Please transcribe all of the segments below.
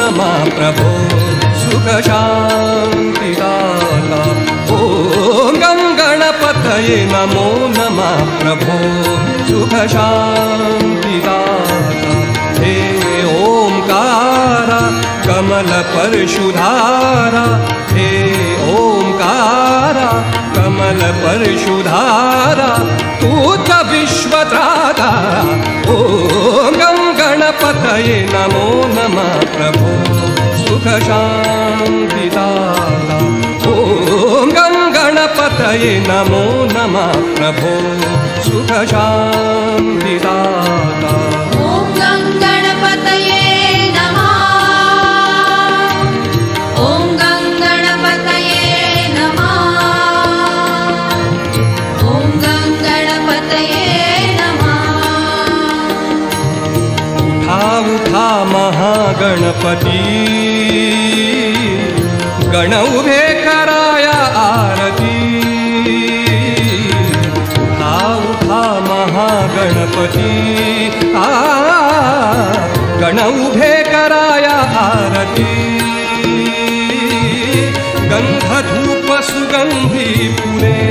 नमा प्रभो सुख शान्तिदाता। ॐ गं गणपतये नमो नमः प्रभो सुख शान्तिदाता। हे ओंकार कमल परशुधारा, हे ओंकार कमल परशुधारा, तूच विश्वत्राता। ॐ गं गणपतये नमो नमः प्रभो सुख शान्तिदाता। ॐ गं गणपतये नमो नमः प्रभो सुख शान्तिदाता। महागणपती गण उभे कराया आरती। उठा महागणपती गण उभे कराया आरती। गंध धूप सुगंधी फुले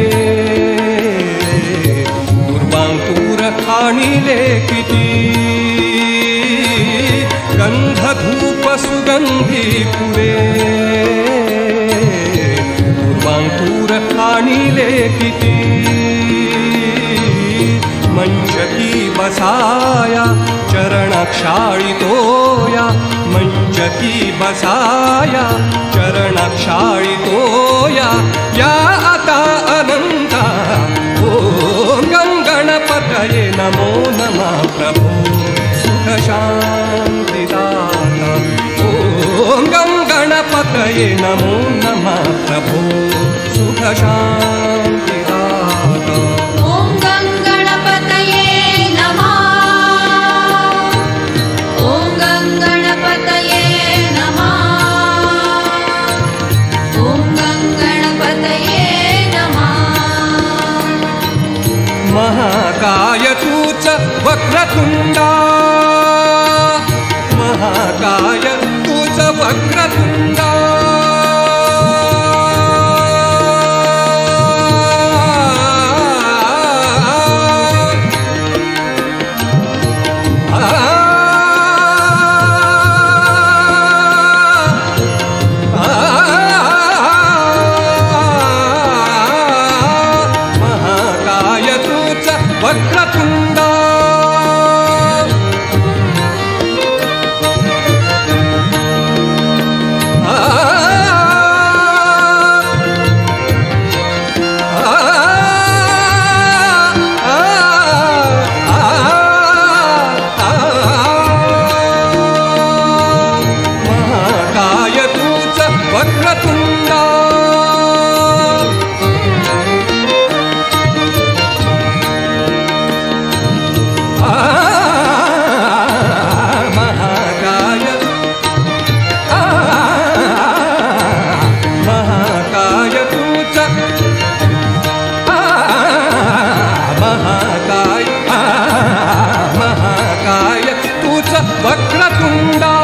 दुर्वांकुर आणिले किती। गंध धूप सुगंधी फुले दुर्वांकुर आणिले किती। मंचकी बसाया चरणक्षाळितोया, मंचकी बसाया चरणक्षाळितोया। या आता अनंता ॐ गं गणपतये नमो नमः प्रभो सुख शान्तिदाता। ॐ गं गणपतये नमो नमः प्रभो सुख शान्तिदाता। ॐ गं गणपतये नमः, ॐ गं गणपतये नमः, ॐ गं गणपतये नमः। महाकाय तूच वक्रतुंडा, महाकाय तूच वक्रतुंडा। महाकाय तूच वक्रतुंडा। महाकाय तूच वक्रतुंडा। महाकाय तूच वक्रतुंडा।